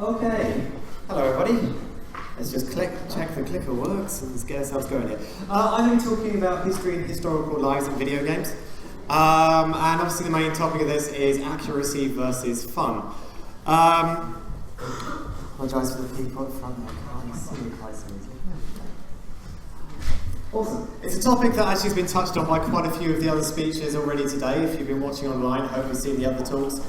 Okay, hello everybody. Let's just check the clicker works and get ourselves going here. I'm going to be talking about history and historical lives in video games. And obviously the main topic of this is accuracy versus fun. Apologise for the people at the front there, can't see it quite so easily. Awesome. It's a topic that actually has been touched on by quite a few of the other speeches already today. If you've been watching online, I hope you've seen the other talks.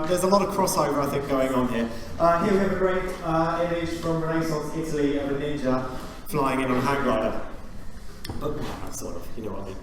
There's a lot of crossover, I think, going on here. Here we have a great image from Renaissance Italy of a ninja flying in on a hang glider. But sort of, you know what I mean.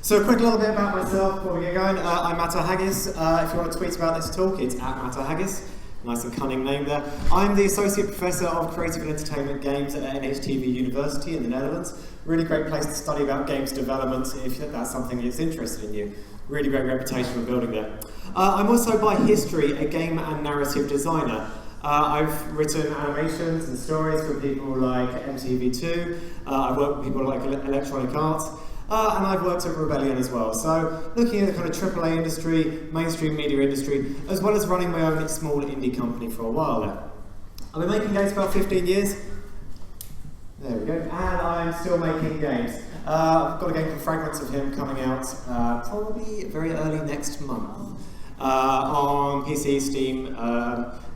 So a quick little bit about myself before we get going. I'm Haggis. If you want to tweet about this talk, it's at Haggis. Nice and cunning name there. I'm the Associate Professor of Creative and Entertainment Games at NHTV University in the Netherlands. Really great place to study about games development if that's something that's interested in you. Really great reputation for building there. I'm also by history a game and narrative designer. I've written animations and stories for people like NHTV. I've worked with people like Electronic Arts. And I've worked at Rebellion as well. So looking at the kind of AAA industry, mainstream media industry, as well as running my own small indie company for a while there. I've been making games for about 15 years. There we go. And I'm still making games. I've got a game called Fragments of Him coming out probably very early next month on PC, Steam,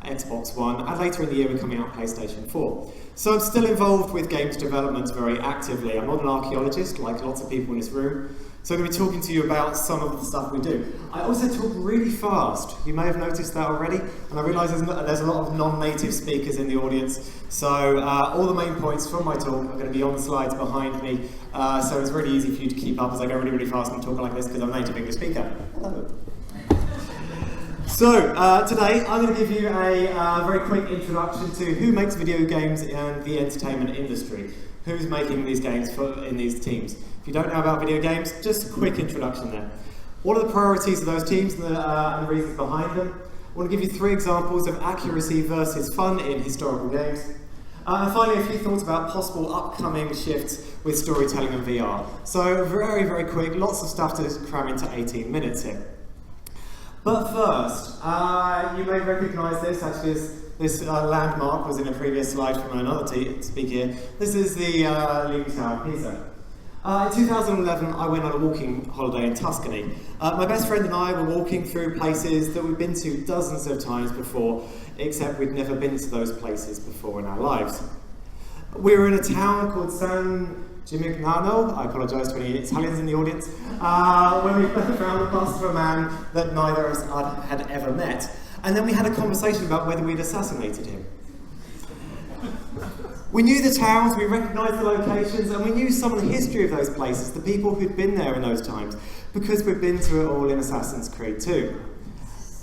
Xbox One, and later in the year we're coming out on PlayStation 4. So I'm still involved with games development very actively. I'm not an archaeologist like lots of people in this room, so I'm going to be talking to you about some of the stuff we do. I also talk really fast. You may have noticed that already, and I realise there's a lot of non-native speakers in the audience, so all the main points from my talk are going to be on the slides behind me, so it's really easy for you to keep up as I go really, really fast and talk like this because I'm a native English speaker. Hello. So, today I'm going to give you a very quick introduction to who makes video games in the entertainment industry. Who's making these games in these teams. If you don't know about video games, just a quick introduction there. What are the priorities of those teams and the reasons behind them? I want to give you 3 examples of accuracy versus fun in historical games. And finally, a few thoughts about possible upcoming shifts with storytelling and VR. So, very, very quick, lots of stuff to cram into 18 minutes here. But first, you may recognise this, actually this landmark was in a previous slide from another speaker here. This is the Leaning Tower of Pisa. In 2011, I went on a walking holiday in Tuscany. My best friend and I were walking through places that we've been to dozens of times before, except we'd never been to those places before in our lives. We were in a town called San Gimignano, I apologise to any Italians in the audience, when we found the bust of a man that neither of us had ever met. And then we had a conversation about whether we'd assassinated him. We knew the towns, we recognised the locations, and we knew some of the history of those places, the people who'd been there in those times, because we'd been to it all in Assassin's Creed 2.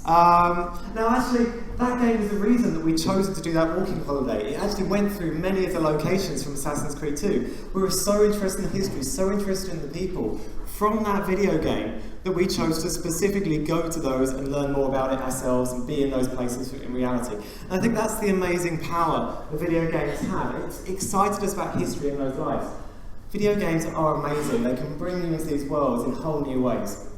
Now actually, that game was the reason that we chose to do that walking holiday. It actually went through many of the locations from Assassin's Creed 2. We were so interested in the history, so interested in the people from that video game that we chose to specifically go to those and learn more about it ourselves and be in those places in reality. And I think that's the amazing power that video games have. It's excited us about history in those lives. Video games are amazing. They can bring you into these worlds in whole new ways.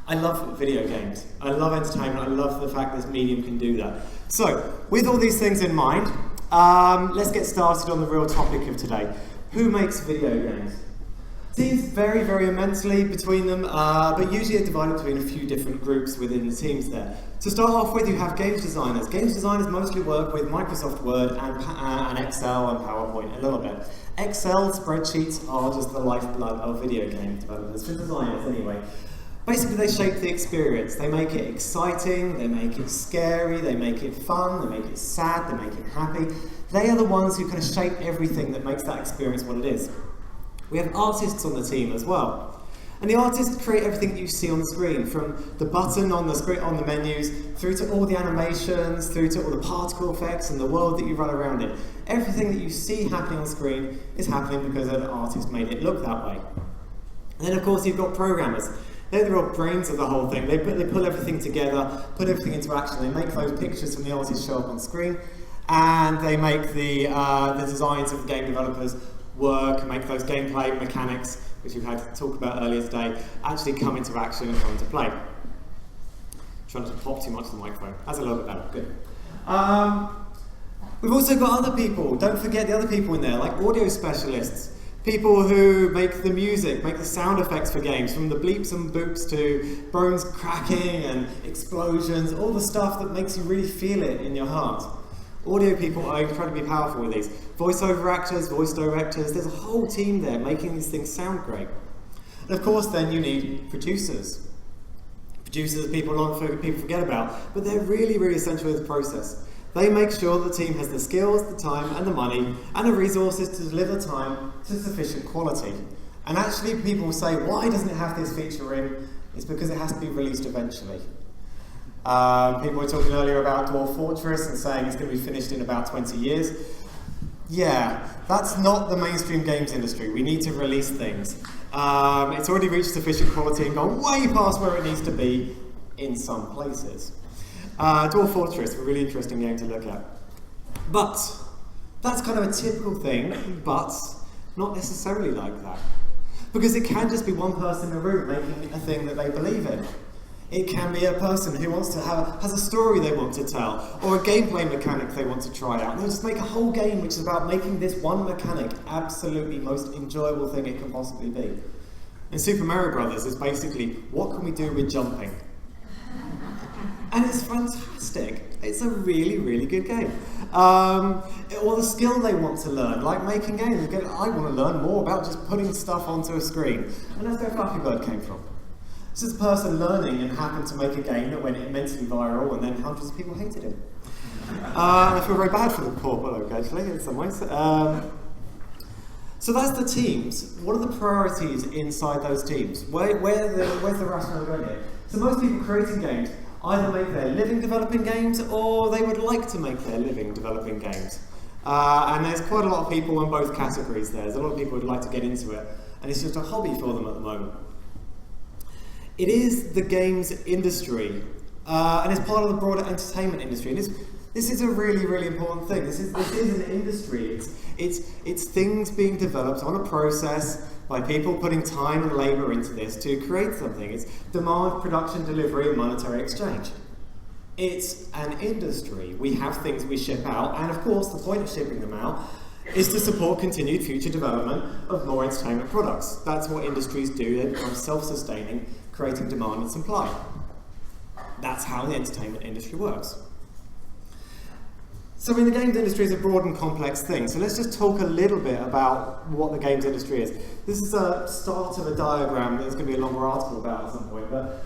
I love video games. I love entertainment. I love the fact this medium can do that. So, with all these things in mind, let's get started on the real topic of today. Who makes video games? Teams vary very immensely between them, but usually they're divided between a few different groups within the teams there. To start off with, you have games designers. Games designers mostly work with Microsoft Word and Excel and PowerPoint a little bit. Excel spreadsheets are just the lifeblood of video game developers, for designers anyway. Basically, they shape the experience. They make it exciting, they make it scary, they make it fun, they make it sad, they make it happy. They are the ones who kind of shape everything that makes that experience what it is. We have artists on the team as well. And the artists create everything that you see on the screen, from the button on the screen, on the menus, through to all the animations, through to all the particle effects and the world that you run around in. Everything that you see happening on the screen is happening because an artist made it look that way. And then, of course, you've got programmers. They're the real brains of the whole thing. They pull everything together, put everything into action. They make those pictures from the artists show up on screen, and they make the designs of the game developers work, make those gameplay mechanics, which we've had to talk about earlier today, actually come into action and come into play. Trying not to pop too much on the microphone. That's a little bit better. Good. We've also got other people, don't forget the other people in there, like audio specialists. People who make the music, make the sound effects for games, from the bleeps and boops to bones cracking and explosions, all the stuff that makes you really feel it in your heart. Audio people are incredibly powerful with these. Voiceover actors, voice directors, there's a whole team there making these things sound great. And of course then you need producers. Producers people forget about, but they're really, really essential to the process. They make sure the team has the skills, the time and the money and the resources to deliver time to sufficient quality. And actually people say, why doesn't it have this feature in? It's because it has to be released eventually. People were talking earlier about Dwarf Fortress and saying it's going to be finished in about 20 years. Yeah, that's not the mainstream games industry. We need to release things. It's already reached sufficient quality and gone way past where it needs to be in some places. Dwarf Fortress, a really interesting game to look at. But that's kind of a typical thing, but not necessarily like that. Because it can just be one person in a room making a thing that they believe in. It can be a person who wants to has a story they want to tell, or a gameplay mechanic they want to try out. And they'll just make a whole game which is about making this one mechanic absolutely most enjoyable thing it can possibly be. In Super Mario Brothers, it's basically, what can we do with jumping? And it's fantastic. It's a really, really good game. Or the skill they want to learn, like making games. I want to learn more about just putting stuff onto a screen. And that's where Flappy Bird came from. This is a person learning and happened to make a game that went immensely viral and then hundreds of people hated it. I feel very bad for the poor bloke, actually, in some ways. So that's the teams. What are the priorities inside those teams? Where's the rationale going here? So most people creating games either make their living developing games or they would like to make their living developing games. And there's quite a lot of people in both categories there. There's a lot of people who would like to get into it, and it's just a hobby for them at the moment. It is the games industry, and it's part of the broader entertainment industry. And this is a really, really important thing. This is an industry. It's things being developed on a process by people putting time and labour into this to create something. It's demand, production, delivery, and monetary exchange. It's an industry. We have things we ship out, and of course the point of shipping them out is to support continued future development of more entertainment products. That's what industries do. They become self-sustaining, creating demand and supply. That's how the entertainment industry works. So the games industry is a broad and complex thing, so let's just talk a little bit about what the games industry is. This is a start of a diagram that there's going to be a longer article about at some point, but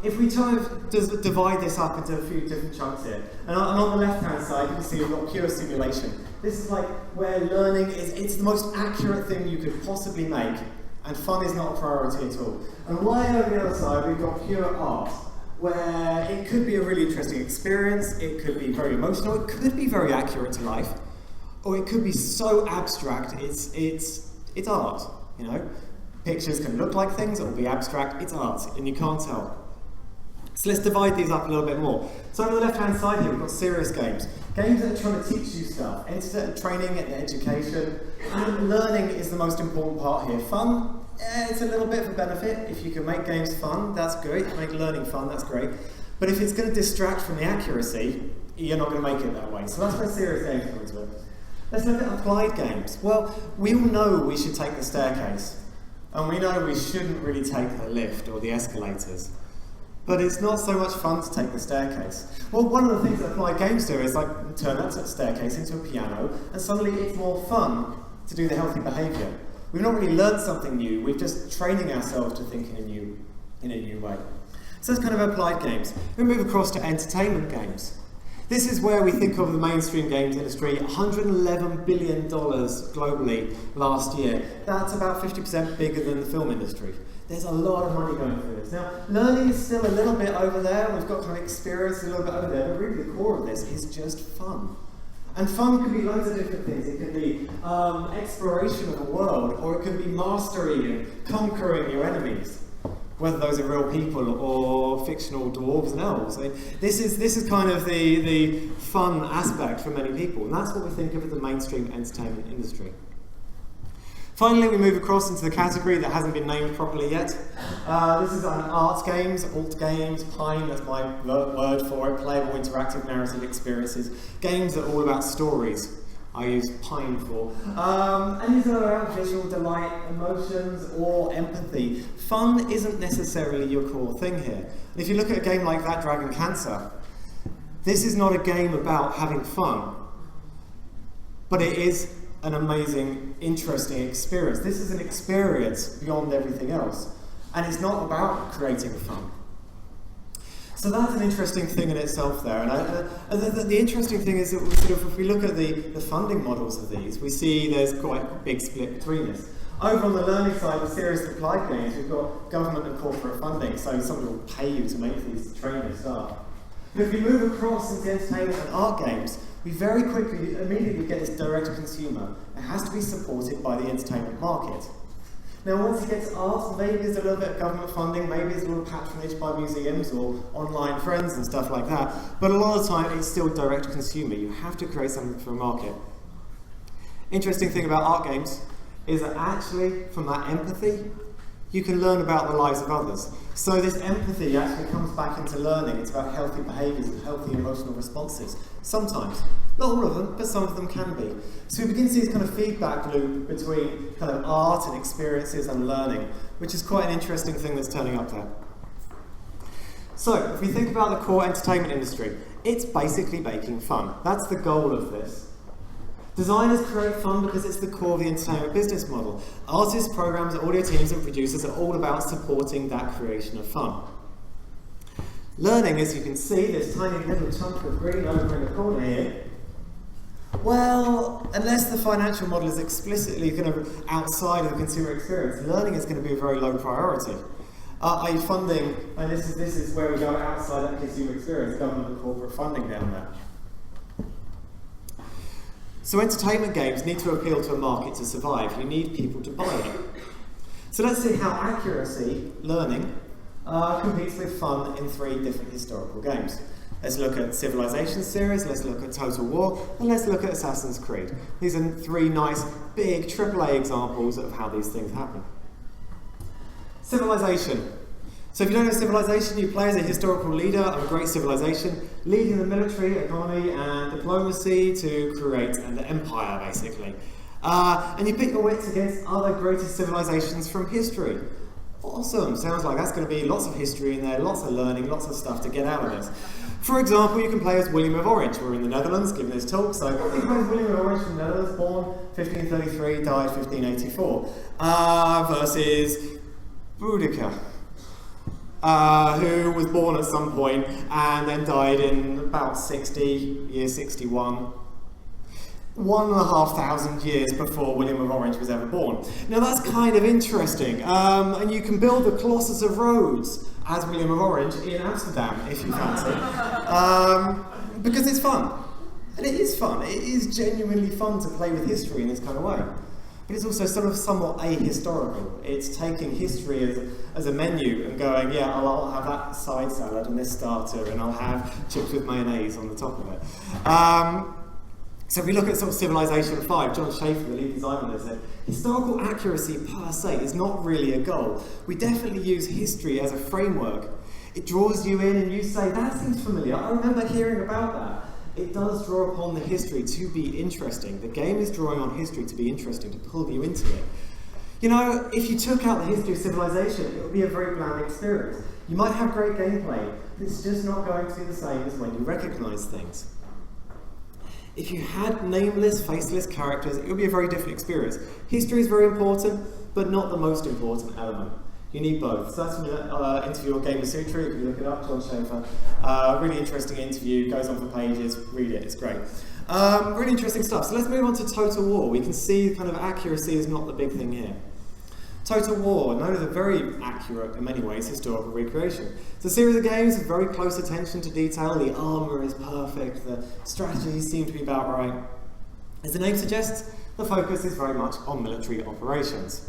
if we try to divide this up into a few different chunks here, and on the left-hand side you can see we've got pure simulation. This is like where learning it's the most accurate thing you could possibly make, and fun is not a priority at all. And way over the other side we've got pure art, where it could be a really interesting experience, it could be very emotional, it could be very accurate to life, or it could be so abstract, it's art, you know? Pictures can look like things, it will be abstract, it's art, and you can't tell. So let's divide these up a little bit more. So on the left-hand side here, we've got serious games. Games that are trying to teach you stuff, training and education, and learning is the most important part here. Fun, it's a little bit of a benefit. If you can make games fun, that's great. Make learning fun, that's great. But if it's going to distract from the accuracy, you're not going to make it that way. So that's where serious games come into it. Let's look at applied games. Well, we all know we should take the staircase. And we know we shouldn't really take the lift or the escalators. But it's not so much fun to take the staircase. Well, one of the things that applied games do is like turn that staircase into a piano, and suddenly it's more fun to do the healthy behaviour. We've not really learned something new, we're just training ourselves to think in a new way. So that's kind of applied games. We move across to entertainment games. This is where we think of the mainstream games industry, $111 billion globally last year. That's about 50% bigger than the film industry. There's a lot of money going through this. Now, learning is still a little bit over there, we've got kind of experience a little bit over there, but really the core of this is just fun. And fun can be loads of different things. It can be exploration of a world, or it can be mastery and conquering your enemies, whether those are real people or fictional dwarves and elves. I mean, this is kind of the fun aspect for many people, and that's what we think of as the mainstream entertainment industry. Finally, we move across into the category that hasn't been named properly yet. This is art games, alt games, Pine, that's my word for it, playable interactive narrative experiences. Games that are all about stories. I use Pine for. And these are around visual delight, emotions, or empathy. Fun isn't necessarily your core thing here. And if you look at a game like That Dragon Cancer, this is not a game about having fun, but it is an amazing, interesting experience. This is an experience beyond everything else, and it's not about creating fun. So that's an interesting thing in itself there. And the interesting thing is that if we look at the funding models of these, we see there's quite a big split between this. Over on the learning side, the serious applied games, we've got government and corporate funding, so somebody will pay you to make these training staff. But if we move across into entertainment and art games, we very quickly, immediately get this direct-to-consumer. It has to be supported by the entertainment market. Now, once it gets art, maybe there's a little bit of government funding, maybe there's a little patronage by museums or online friends and stuff like that, but a lot of the time it's still direct-to-consumer. You have to create something for a market. Interesting thing about art games is that actually, from that empathy, you can learn about the lives of others. So this empathy actually comes back into learning. It's about healthy behaviours and healthy emotional responses. Sometimes. Not all of them, but some of them can be. So we begin to see this kind of feedback loop between kind of art and experiences and learning, which is quite an interesting thing that's turning up there. So, if we think about the core entertainment industry, it's basically making fun. That's the goal of this. Designers create fun because it's the core of the entertainment business model. Artists, programmers, audio teams and producers are all about supporting that creation of fun. Learning, as you can see, this tiny little chunk of green over in the corner here, well, unless the financial model is explicitly kind of outside of the consumer experience, learning is going to be a very low priority. i.e. funding, and this is where we go outside that consumer experience, government and corporate funding down there. So entertainment games need to appeal to a market to survive. You need people to buy them. So let's see how accuracy, learning, competes with fun in 3 different historical games. Let's look at Civilization series, let's look at Total War, and let's look at Assassin's Creed. These are 3 nice, big AAA examples of how these things happen. Civilization. So if you don't know Civilization, you play as a historical leader of a great civilization, leading the military, economy, and diplomacy to create an empire, basically. And you pit your wits against other greatest civilizations from history. Awesome, sounds like that's going to be lots of history in there, lots of learning, lots of stuff to get out of this. For example, you can play as William of Orange. We're in the Netherlands giving this talk, so you play as William of Orange from the Netherlands, born 1533, died 1584, versus Boudicca, who was born at some point and then died in about 61. 1,500 years before William of Orange was ever born. Now that's kind of interesting, and you can build the Colossus of Rhodes as William of Orange in Amsterdam if you fancy, because it's fun. And it is fun, it is genuinely fun to play with history in this kind of way. But it's also sort of somewhat ahistorical. It's taking history as a menu and going, yeah, I'll have that side salad and this starter and I'll have chips with mayonnaise on the top of it. So if we look at sort of Civilization 5, John Schaefer, the lead designer, said, historical accuracy per se is not really a goal. We definitely use history as a framework. It draws you in and you say, that seems familiar, I remember hearing about that. It does draw upon the history to be interesting. The game is drawing on history to be interesting, to pull you into it. You know, if you took out the history of civilization, it would be a very bland experience. You might have great gameplay, but it's just not going to be the same as when you recognise things. If you had nameless, faceless characters, it would be a very different experience. History is very important, but not the most important element. You need both. So that's from an interview on Gamer Sutra. You can look it up, John Schaefer. Really interesting interview, goes on for pages, read it, it's great. Really interesting stuff. So let's move on to Total War. We can see kind of accuracy is not the big thing here. Total War, known as a very accurate, in many ways, historical recreation. It's a series of games with very close attention to detail. The armour is perfect, the strategies seem to be about right. As the name suggests, the focus is very much on military operations.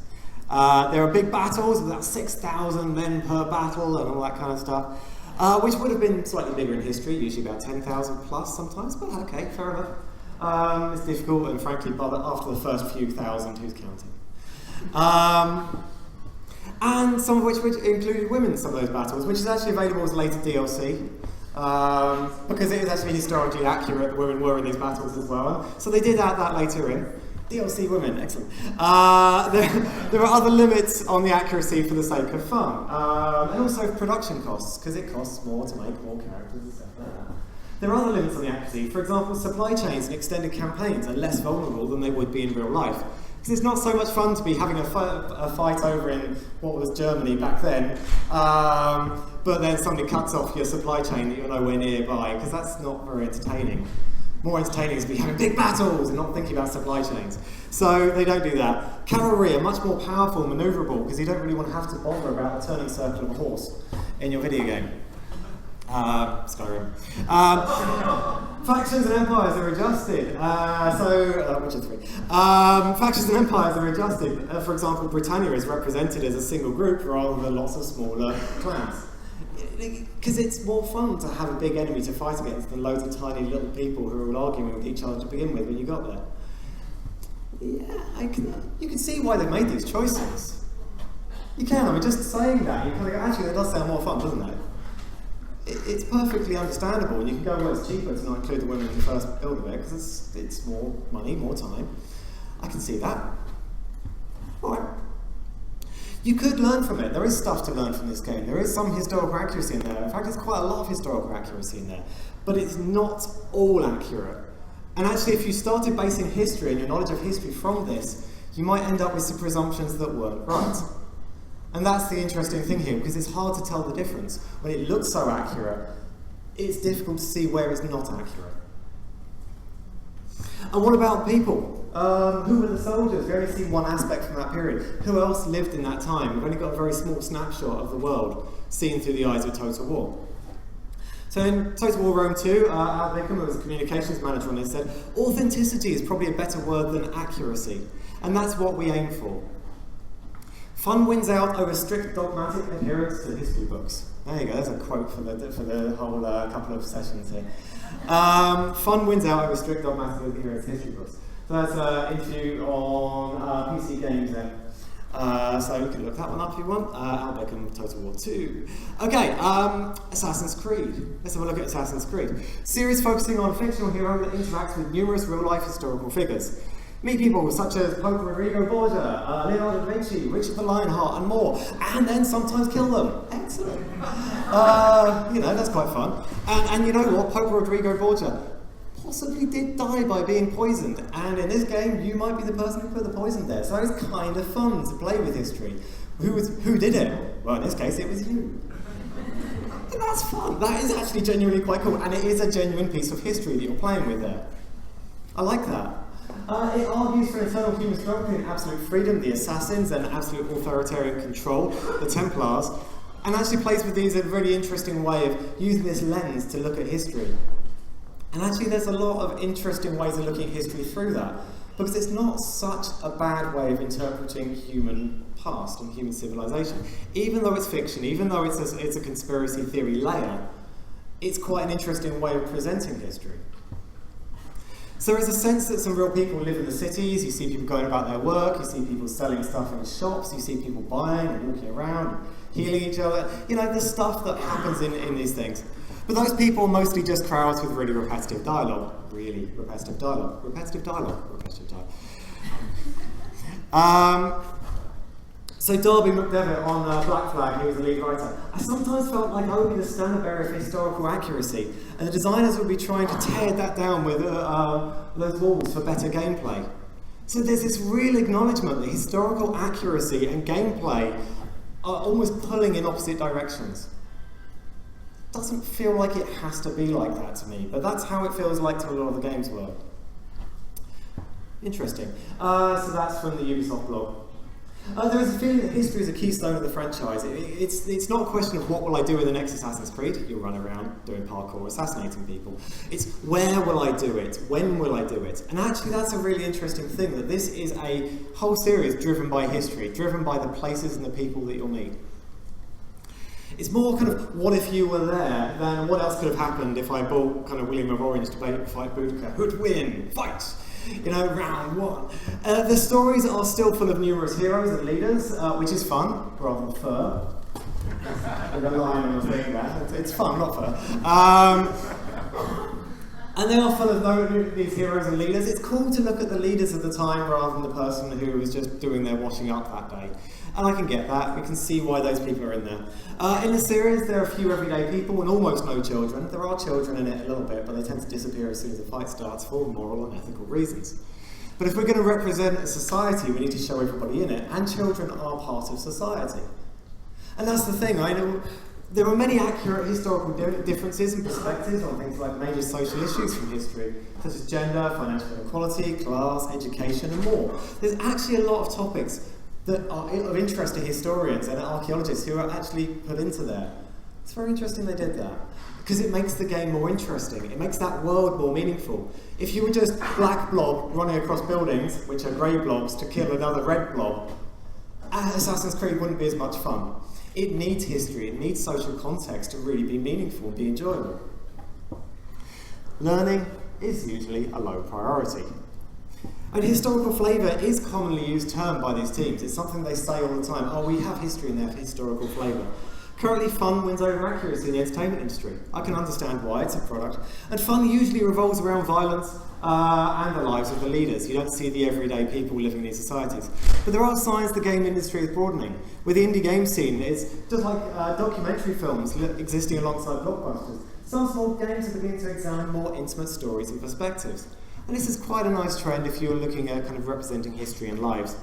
There are big battles, about 6,000 men per battle and all that kind of stuff, which would have been slightly bigger in history, usually about 10,000 plus sometimes, but okay, fair enough. It's difficult, and frankly, after the first few thousand, who's counting? And some of which included women in some of those battles, which is actually available as later DLC. Because it is actually historically accurate that women were in these battles as well. So they did add that later in. DLC women, excellent. There are other limits on the accuracy for the sake of fun. And also production costs, because it costs more to make more characters and stuff like that. There are other limits on the accuracy. For example, supply chains and extended campaigns are less vulnerable than they would be in real life. Because it's not so much fun to be having a fight over in what was Germany back then, but then somebody cuts off your supply chain that you're nowhere nearby, because that's not very entertaining. More entertaining is to be having big battles and not thinking about supply chains. So they don't do that. Cavalry are much more powerful and manoeuvrable, because you don't really want to have to bother about the turning circle of a horse in your video game. Skyrim. Factions and empires are adjusted. Which are 3? Factions and empires are adjusted. For example, Britannia is represented as a single group rather than lots of smaller clans. Because it's more fun to have a big enemy to fight against than loads of tiny little people who are all arguing with each other to begin with when you got there. Yeah, you can see why they've made these choices. You can, I mean, just saying that, you kind of go, actually, that does sound more fun, doesn't it? It's perfectly understandable, and you can go, well, it's cheaper to not include the women in the first build of it, because it's more money, more time. I can see that. Alright. You could learn from it. There is stuff to learn from this game. There is some historical accuracy in there. In fact, there's quite a lot of historical accuracy in there. But it's not all accurate. And actually, if you started basing history and your knowledge of history from this, you might end up with some presumptions that weren't right. And that's the interesting thing here, because it's hard to tell the difference. When it looks so accurate, it's difficult to see where it's not accurate. And what about people? Who were the soldiers? We only see one aspect from that period. Who else lived in that time? We've only got a very small snapshot of the world seen through the eyes of Total War. So in Total War Rome 2, Al Bickham was a communications manager, and he said, authenticity is probably a better word than accuracy. And that's what we aim for. Fun wins out over strict dogmatic adherence to history books. There you go, there's a quote for the whole couple of sessions here. Fun wins out over strict dogmatic adherence to history books. So that's an interview on PC Games then. So you can look that one up if you want. Al Bickham, Total War 2. Okay, Assassin's Creed. Let's have a look at Assassin's Creed. Series focusing on a fictional hero that interacts with numerous real-life historical figures. Meet people such as Pope Rodrigo Borgia, Leonardo da Vinci, Richard the Lionheart, and more. And then sometimes kill them. Excellent. That's quite fun. And you know what? Pope Rodrigo Borgia possibly did die by being poisoned, and in this game you might be the person who put the poison there, so it's kind of fun to play with history. Who did it? Well, in this case it was you. And that's fun. That is actually genuinely quite cool, and it is a genuine piece of history that you're playing with there. I like that. It argues for internal human struggle and absolute freedom, the assassins, and absolute authoritarian control, the Templars, and actually plays with these in a really interesting way of using this lens to look at history. And actually there's a lot of interesting ways of looking at history through that, because it's not such a bad way of interpreting human past and human civilization. Even though it's fiction, even though it's a conspiracy theory layer, it's quite an interesting way of presenting history. So there's a sense that some real people live in the cities, you see people going about their work, you see people selling stuff in shops, you see people buying and walking around, and healing each other, the stuff that happens in these things. But those people are mostly just crowds with really repetitive dialogue. Really repetitive dialogue. Repetitive dialogue. Repetitive dialogue. So Darby McDevitt on Black Flag, he was the lead writer. I sometimes felt like I would be the standard bearer for historical accuracy, and the designers would be trying to tear that down with those walls for better gameplay. So there's this real acknowledgement that historical accuracy and gameplay are almost pulling in opposite directions. Doesn't feel like it has to be like that to me, but that's how it feels like to a lot of the games world. Interesting. So that's from the Ubisoft blog. There is a feeling that history is a keystone of the franchise. It's not a question of what will I do in the next Assassin's Creed. You'll run around doing parkour, assassinating people. It's where will I do it? When will I do it? And actually that's a really interesting thing, that this is a whole series driven by history, driven by the places and the people that you'll meet. It's more kind of what if you were there than what else could have happened if I bought kind of William of Orange to fight Boudica. Who'd win? Fight! round one. The stories are still full of numerous heroes and leaders, which is fun, rather than fur. There's a line on the thing there. It's fun, not fur. And they are full of these heroes and leaders. It's cool to look at the leaders of the time rather than the person who was just doing their washing up that day. And I can get that. We can see why those people are in there. In the series, there are a few everyday people and almost no children. There are children in it a little bit, but they tend to disappear as soon as the fight starts for moral and ethical reasons. But if we're going to represent a society, we need to show everybody in it, and children are part of society. And that's the thing. I know there are many accurate historical differences and perspectives on things like major social issues from history, such as gender, financial inequality, class, education, and more. There's actually a lot of topics that are of interest to historians and archaeologists who are actually put into there. It's very interesting they did that, because it makes the game more interesting. It makes that world more meaningful. If you were just black blob running across buildings, which are grey blobs, to kill another red blob, Assassin's Creed wouldn't be as much fun. It needs history, it needs social context to really be meaningful and be enjoyable. Learning is usually a low priority. And historical flavour is commonly used term by these teams. It's something they say all the time. Oh, we have history in there for historical flavour. Currently, fun wins over accuracy in the entertainment industry. I can understand why, it's a product. And fun usually revolves around violence and the lives of the leaders. You don't see the everyday people living in these societies. But there are signs the game industry is broadening. With the indie game scene, it's just like documentary films existing alongside blockbusters. Some small games are beginning to examine more intimate stories and perspectives. And this is quite a nice trend if you're looking at kind of representing history and lives.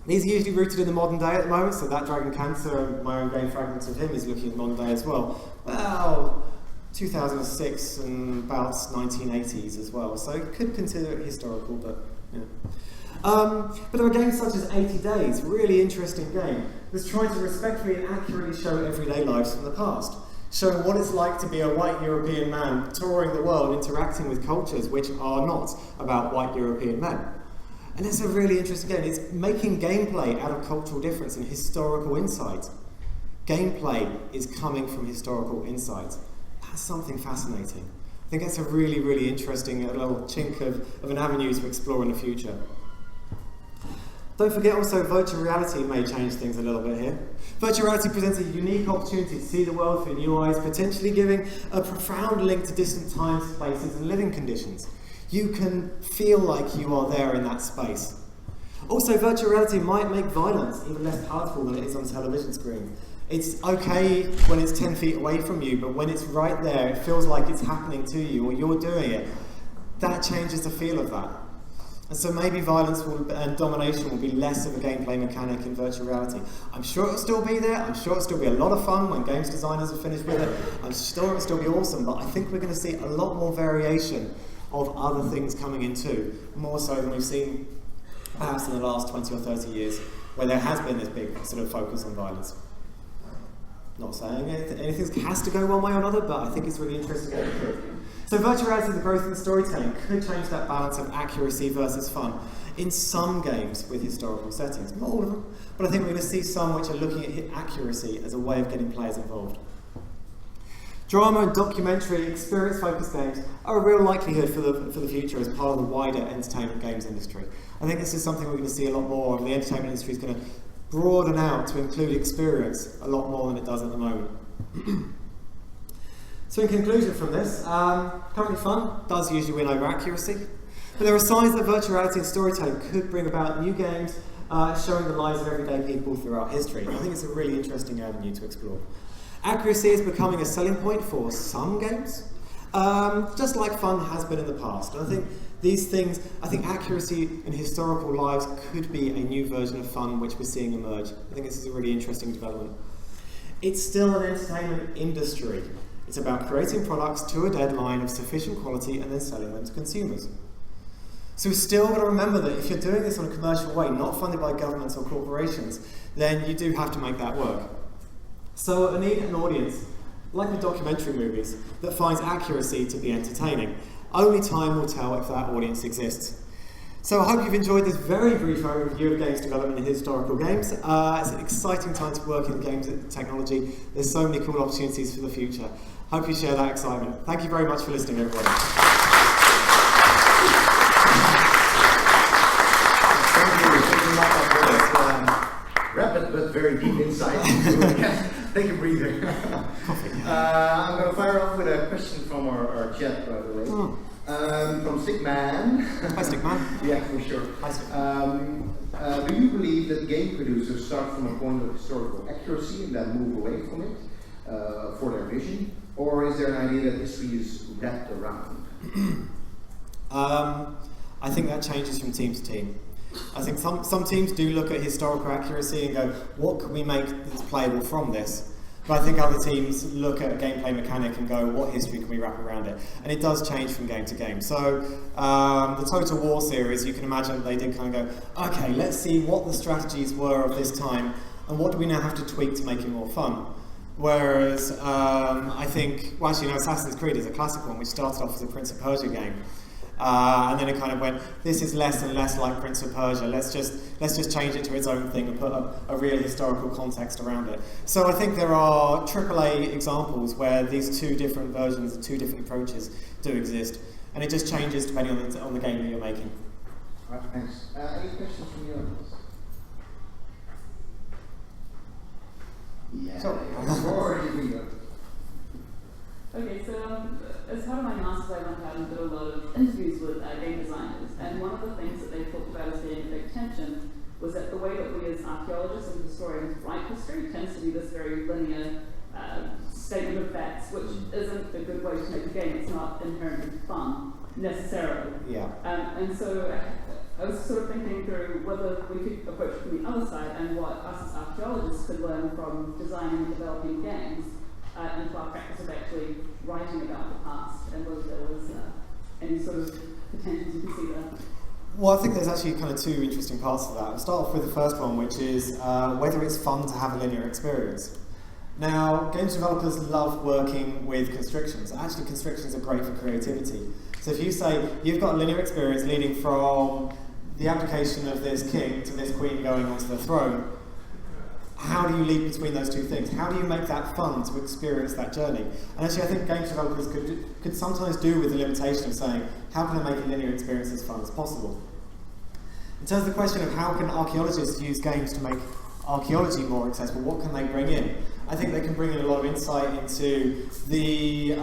These are usually rooted in the modern day at the moment, so that Dragon Cancer and my own game Fragments of Him is looking at modern day as well. Well, 2006 and about 1980s as well, so you could consider it historical, but yeah. But there are games such as 80 Days, really interesting game, that's trying to respectfully and accurately show everyday lives from the past, showing what it's like to be a white European man touring the world, interacting with cultures which are not about white European men. And it's a really interesting game. It's making gameplay out of cultural difference and historical insight. Gameplay is coming from historical insight. That's something fascinating. I think that's a really, really interesting little chink of an avenue to explore in the future. Don't forget also virtual reality may change things a little bit here. Virtual reality presents a unique opportunity to see the world through new eyes, potentially giving a profound link to distant times, places and living conditions. You can feel like you are there in that space. Also, virtual reality might make violence even less powerful than it is on a television screen. It's okay when it's 10 feet away from you, but when it's right there, it feels like it's happening to you or you're doing it. That changes the feel of that. And so maybe violence and domination will be less of a gameplay mechanic in virtual reality. I'm sure it'll still be there. I'm sure it'll still be a lot of fun when games designers are finished with it. I'm sure it'll still be awesome, but I think we're going to see a lot more variation of other things coming in too, more so than we've seen perhaps in the last 20 or 30 years, where there has been this big sort of focus on violence. Not saying anything has to go one way or another, but I think it's really interesting. So virtual reality, the growth in storytelling, could change that balance of accuracy versus fun in some games with historical settings. Not all of them, but I think we're going to see some which are looking at accuracy as a way of getting players involved. Drama and documentary, experience-focused games are a real likelihood for the future as part of the wider entertainment games industry. I think this is something we're going to see a lot more, and the entertainment industry is going to broaden out to include experience a lot more than it does at the moment. So in conclusion from this, currently fun does usually win over accuracy, but there are signs that virtual reality and storytelling could bring about new games showing the lives of everyday people throughout history. I think it's a really interesting avenue to explore. Accuracy is becoming a selling point for some games, just like fun has been in the past. And I think these things, accuracy in historical lives could be a new version of fun which we're seeing emerge. I think this is a really interesting development. It's still an entertainment industry. It's about creating products to a deadline of sufficient quality and then selling them to consumers. So we've still got to remember that if you're doing this on a commercial way, not funded by governments or corporations, then you do have to make that work. So I need an audience, like with documentary movies, that finds accuracy to be entertaining. Only time will tell if that audience exists. So I hope you've enjoyed this very brief overview of games development in historical games. It's an exciting time to work in games technology. There's so many cool opportunities for the future. Hope you share that excitement. Thank you very much for listening, everybody. That's very deep insight. Take a breather. I'm going to fire off with a question from our chat, by the way. From Stickman. Hi, Stickman. Yeah, for sure. Hi, Stickman. Do you believe that game producers start from a point of historical accuracy and then move away from it for their vision? Or is there an idea that history is wrapped around? I think that changes from team to team. I think some teams do look at historical accuracy and go, what can we make that's playable from this? But I think other teams look at a gameplay mechanic and go, what history can we wrap around it? And it does change from game to game. So the Total War series, you can imagine they did kind of go, okay, let's see what the strategies were of this time and what do we now have to tweak to make it more fun? Whereas I think, well actually no, Assassin's Creed is a classic one, which started off as a Prince of Persia game. And then it kind of went, this is less and less like Prince of Persia, let's just change it to its own thing and put a real historical context around it. So I think there are AAA examples where these two different versions, two different approaches do exist. And it just changes depending on the game that you're making. Right, thanks. Any questions from the audience? Yeah. Okay, so as part of my master's, I went out and did a lot of interviews with game designers, and one of the things that they talked about as being a big tension was that the way that we as archaeologists and historians write history tends to be this very linear statement of facts, which isn't a good way to make a game. It's not inherently fun, necessarily. Yeah. And so I was sort of thinking through whether we could approach it from the other side and what us as archaeologists could learn from designing and developing games into our practice of actually writing about the past, and whether there was any sort of potentials you can see there. Well, I think there's actually kind of two interesting parts to that. I'll start off with the first one, which is whether it's fun to have a linear experience. Now, games developers love working with constrictions. Actually, constrictions are great for creativity. So if you say you've got a linear experience leading from the application of this king to this queen going onto the throne, how do you lead between those two things? How do you make that fun to experience that journey? And actually I think games developers could sometimes do with the limitation of saying, how can I make a linear experience as fun as possible? In terms of the question of how can archaeologists use games to make archaeology more accessible, what can they bring in? I think they can bring in a lot of insight into the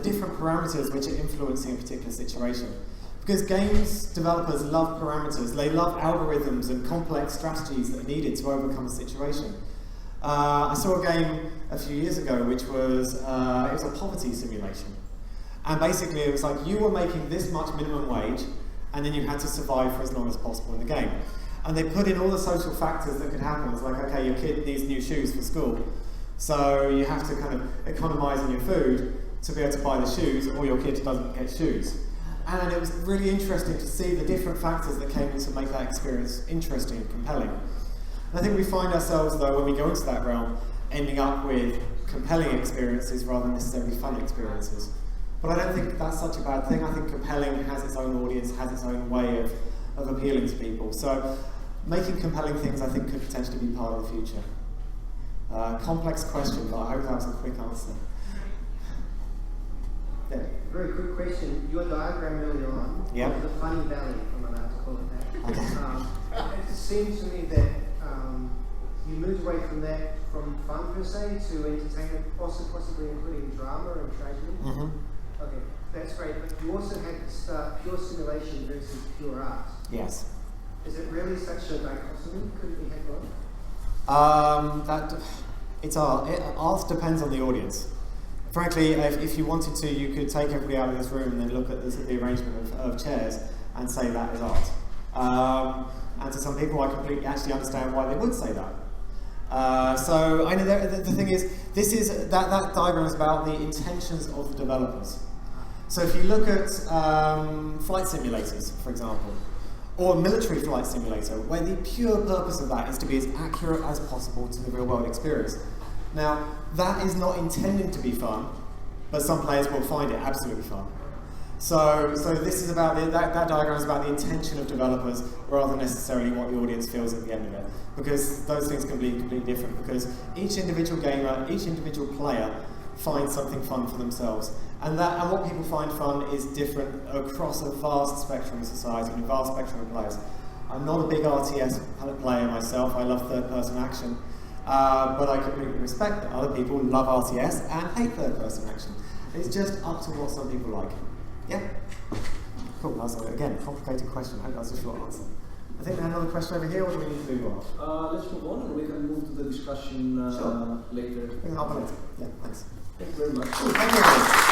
different parameters which are influencing a particular situation. Because games developers love parameters, they love algorithms and complex strategies that are needed to overcome a situation. I saw a game a few years ago which was, it was a poverty simulation. And basically it was like you were making this much minimum wage and then you had to survive for as long as possible in the game. And they put in all the social factors that could happen. It's like, okay, your kid needs new shoes for school, so you have to kind of economise on your food to be able to buy the shoes, or your kid doesn't get shoes. And it was really interesting to see the different factors that came in to make that experience interesting and compelling. And I think we find ourselves, though, when we go into that realm, ending up with compelling experiences rather than necessarily fun experiences. But I don't think that's such a bad thing. I think compelling has its own audience, has its own way of appealing to people. So making compelling things, I think, could potentially be part of the future. Complex question, but I hope that was a quick answer. Yeah. Very quick question. Your diagram earlier on of the funny valley, if I'm allowed to call it that. Okay. It seems to me that you moved away from that, from fun per se, to entertainment, also possibly including drama and tragedy. Mm-hmm. Okay, that's great. But you also had this pure simulation versus pure art. Yes. Is it really such a dichotomy? Couldn't we have both? It's art. Art depends on the audience. Frankly, if you wanted to, you could take everybody out of this room and then look at the arrangement of chairs and say that is art. And to some people, I completely actually understand why they would say that. So I know the thing is, that diagram is about the intentions of the developers. So if you look at flight simulators, for example, or a military flight simulator, where the pure purpose of that is to be as accurate as possible to the real world experience. Now, that is not intended to be fun, but some players will find it absolutely fun. So this is about, that diagram is about the intention of developers rather than necessarily what the audience feels at the end of it. Because those things can be completely different, because each individual gamer, each individual player finds something fun for themselves. And what people find fun is different across a vast spectrum of society and a vast spectrum of players. I'm not a big RTS player myself, I love third-person action. But I completely respect that other people love RTS and hate third-person action. It's just up to what some people like. Yeah? Cool, that's again, complicated question. I hope that's a short answer. I think we had another question over here, or do we need to move on? Let's move on, and we can move to the discussion Sure. later. We can hop on later. Yeah, thanks. Thank you very much. Cool, thank you.